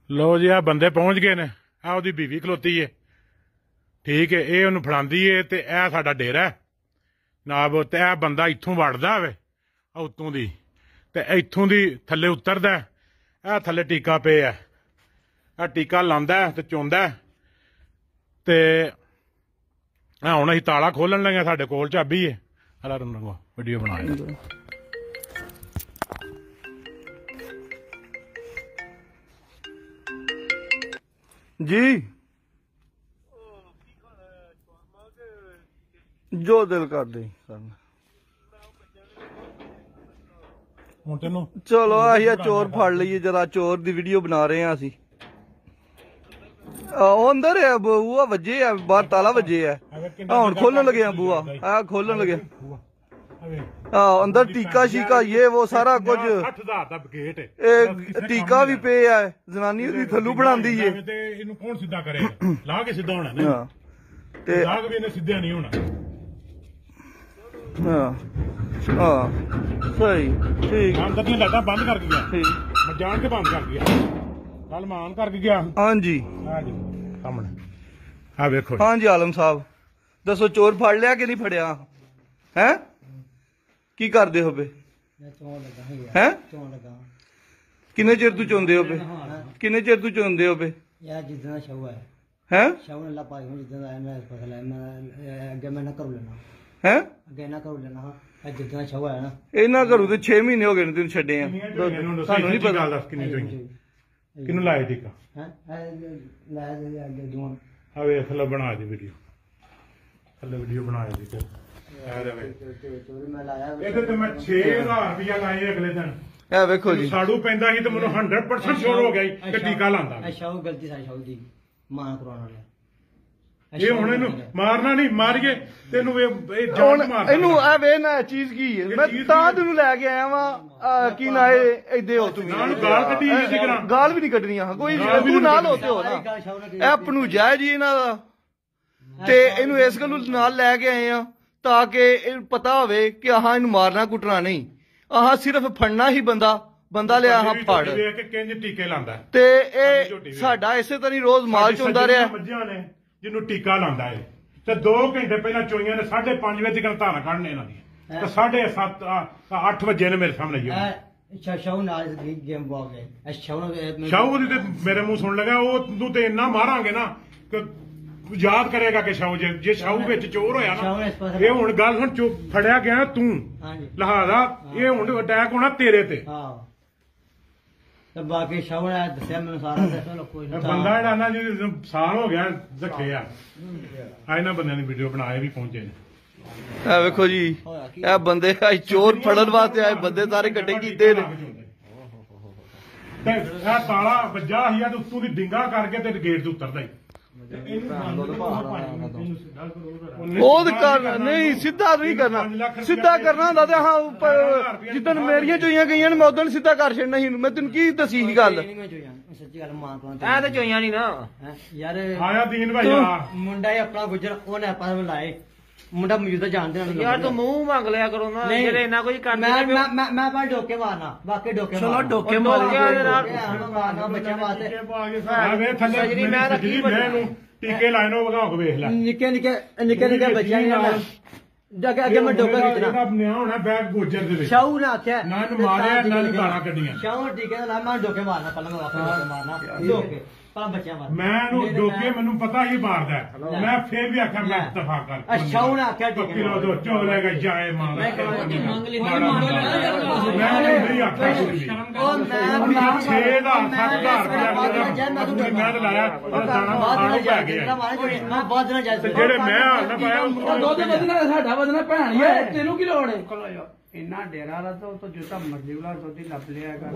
लो जी आ बंदे पहुंच गए ने। आ ओदी बीवी खलोती है, ठीक है। ये ओनू फड़ांदी है ते ए साडा डेरा है जनाब। ते ए बंदा इत्थों वड़दा वे उत्तों दी ते इत्थों दी थल्ले उतरदा। ए थल्ले टीका पे है, आ टीका लांदा ते चोंदा ते हुण असीं ताला खोलन लगे। साडे कोल चाबी है। हला रंगो वीडियो बना जी। जो दिल कर दे चलो अही चोर फड़ लीए जरा। चोर दी वीडियो बना रहे हैं असी। अंदर है बूआ वजे है, बाहर ताला वजे है। हुण खोलन लगे हैं बूआ। आ खोलन लगे। अंदर टीका शीका ये वो सारा कुछ। टीका भी पे है। जनानी दी थल्लू बनांदी है। इहनू कौन सीधा करेगा? ला के सीधा होना ना। ते लाग भी इहने सीधा नहीं होना। हां सही ठीक। अंदर दी लाइटां बंद करके गया। ठीक मैं जान के बंद कर गया। कल मान करके गया। हां जी सामने आ देखो। हां जी आलम साहब दसो चोर फड़ लिया कि नहीं फड़िया है? की करदे हो बे? हैं किन्ने चिर तू चोंदे हो बे? किन्ने चिर तू चोंदे हो बे? यार जितना शव है हैं शव ने ला पाई हूं जितना मैं फसल है मैं अगे मैं ना कर लेना हैं अगे ना कर लेना हां जितना शव है ना इना करू ते 6 महीने हो गए ने तेन छड्डे आ। सानू नहीं पता दस किन्नी जोई किन्नू लाए टीका हैं लाया दे अगे दोन आ वे थल्ले बना दे वीडियो। थल्ले वीडियो बना दे ते मैं लाया ਇਹਦੇ ਤੇ ਮੈਂ 6000 ਰੁਪਇਆ ਲਾਏ ਅਗਲੇ ਦਿਨ। ਇਹ ਵੇਖੋ ਜੀ ਸਾੜੂ ਪੈਂਦਾ ਸੀ ਤੇ ਮੈਨੂੰ 100% ਸ਼ੋਰ ਹੋ ਗਿਆ ਸੀ ਕਿ ਟੀਕਾ ਲਾਂਦਾ। ਅੱਛਾ ਉਹ ਗਲਤੀ ਸਾਡੀ ਸ਼ਾਉ ਦੀ ਮਾਂ ਕਰਾਉਣ ਵਾਲਾ। ਇਹ ਹੁਣ ਇਹਨੂੰ ਮਾਰਨਾ ਨਹੀਂ ਮਾਰੀਏ ਤੈਨੂੰ ਇਹ ਜਾਨ ਮਾਰ ਇਹਨੂੰ ਆ ਵੇ ਨਾ ਚੀਜ਼ ਕੀ ਹੈ। ਮੈਂ ਤਾਂ ਤੈਨੂੰ ਲੈ ਕੇ ਆਇਆ ਵਾਂ ਕੀ ਨਾ ਇਦੇ ਹੋ ਤੂੰ ਨਾਲ ਗਾਲ ਕੱਢੀ ਇਸੇ ਤਰ੍ਹਾਂ। ਗਾਲ ਵੀ ਨਹੀਂ ਕੱਢਣੀਆਂ ਕੋਈ ਤੂੰ ਨਾਲ ਹੋਤੇ ਹੋ ਨਾ। ਇਹ ਆਪ ਨੂੰ ਜਾਇਜ਼ ਹੀ ਇਹਨਾਂ ਦਾ ਤੇ ਇਹਨੂੰ ਇਸ ਗੱਲ ਨੂੰ ਨਾਲ ਲੈ ਕੇ ਆਏ ਆ ਤਾਂ ਕਿ ਇਹ ਪਤਾ ਹੋਵੇ ਕਿ ਆਹ ਇਹਨੂੰ ਮਾਰਨਾ ਕੁੱਟਣਾ ਨਹੀਂ। ਆਹ ਸਿਰਫ ਫੜਨਾ ਹੀ ਬੰਦਾ ਲਿਆ ਆਹ ਫੜ ਕੇ ਕਿੰਜ ਟੀਕੇ ਲਾਂਦਾ ਤੇ ਇਹ ਸਾਡਾ ਇਸੇ ਤਰ੍ਹਾਂ ਹੀ ਰੋਜ਼ ਮਾਲ ਚ ਹੁੰਦਾ ਰਿਹਾ। ਮੱਝਾਂ ਨੇ ਜਿਹਨੂੰ ਟੀਕਾ ਲਾਂਦਾ ਏ ਤੇ 2 ਘੰਟੇ ਪਹਿਲਾਂ ਚੋਈਆਂ ਨੇ 5:30 ਵਜੇ ਤੱਕ ਧਾਰਾਂ ਕੱਢਣੇ ਇਹਨਾਂ ਦੀਆਂ ਤੇ 7:30 8 ਵਜੇ ਨੇ ਮੇਰੇ ਸਾਹਮਣੇ ਜੀ। ਅੱਛਾ ਸ਼ਾਉ ਨਾਲ ਗੇਮ ਬੋ ਗਏ। ਅੱਛਾ ਸ਼ਾਉ ਦੀ ਤੇ ਮੇਰੇ ਮੂੰਹ ਸੁਣ ਲਗਾ ਉਹ ਤੂੰ ਤੇ ਇੰਨਾ ਮਾਰਾਂਗੇ ਨਾ ਕਿ याद करेगा कि शाहू जे शाहू विच चोर होया ना ये हुण गल हुण फड़िया गया तू लिहाजा ये हुण अटैक होना तेरे ते। हां ते बाकी शाहू ने दस्या मैनू सारा दस्या लोको बंदा जेड़ा ना जी साल हो गया रखे आ इन्हां बंदियां दी वीडियो बनाए भी पहुंचे ने। आ वेखो जी ए बंदे चोर फड़न वास्ते आए बंदे सारे इकट्ठे कीते ने ते ए ताला वज्जा ही आ ते उत्तों दी डिंगा करके ते गेट ते उतरदा ही। नहीं सीधा नहीं करना। सीधा करना होंदा ते हां जिदन मेरियां चोइयां गईयां मैं उदन सीधा कर छड़ना ही। मैं तेन की दसी ही गल सच्ची गल मां को ए ते चोइयां नहीं ना यार आया दीन भाई मुंडा ही अपना गुजर ओने आपा लाए मुंडा मौजूदा जानते ना यार तू मुंह मांग लिया करो ना जेरे इना कोई कर मैं पर डोके मारना बाकी डोके चलो डोके मारना बच्चे वास्ते आवे थल्ले सजरी मैं रखी मैं टीके लाए नो वगा के देख ले निके निके बच्चे जगे अगे मैं डोका खींचना ਇਹਦਾ ਬਣਿਆ ਹੋਣਾ ਬੈਗ ਗੋਜਰ ਦੇ ਵਿੱਚ। शाहू ने आख्या ਨਾ ਇਹਨੂੰ ਮਾਰਿਆ ਨਾ ਇਹਨੂੰ ਗਾਲਾਂ ਕੱਢੀਆਂ। शाहू टीके ला मैं डोके मारना पहले मैं वापस डोके मारना डोके पर बच्चे मार मैं ਇਹਨੂੰ ਡੋਕੇ ਮੈਨੂੰ ਪਤਾ ਹੀ ਮਾਰਦਾ ਮੈਂ ਫੇਰ ਵੀ ਆਖਿਆ ਮੈਂ ਇਤਫਾਕ ਕਰ। शाहू ने आख्या टीके ਕਿਲੋ ਦੋ ਚੋਲੇਗਾ ਜਾਏ ਮਾਰ मैं मांग ली ਮੈਂ ਨਹੀਂ ਆਖਿਆ ਕੋਈ ਵੀ ओ मैं 6000 7000 ਮੈਂ ਲਾਇਆ बाद में जा मैं बाद में जा ਜਿਹੜੇ ਮੈਂ ਹਾਲ ਨਾ ਪਾਇਆ ਦੁੱਧ ਵਧਣਾ ਸਾਡਾ ਵਧਣਾ ਭੈਣ ਹੀ ਹੈ ਤੈਨੂੰ ਕੀ ਲੋੜ ਹੈ ਇੰਨਾ ਡੇਰਾ ਲਾ ਤਾਂ ਜਿੱਤਾ ਮਰਜ਼ੀ ਵਾਲਾ ਦੁੱਧ ਲੱਭ ਲਿਆ ਹੈਗਾ।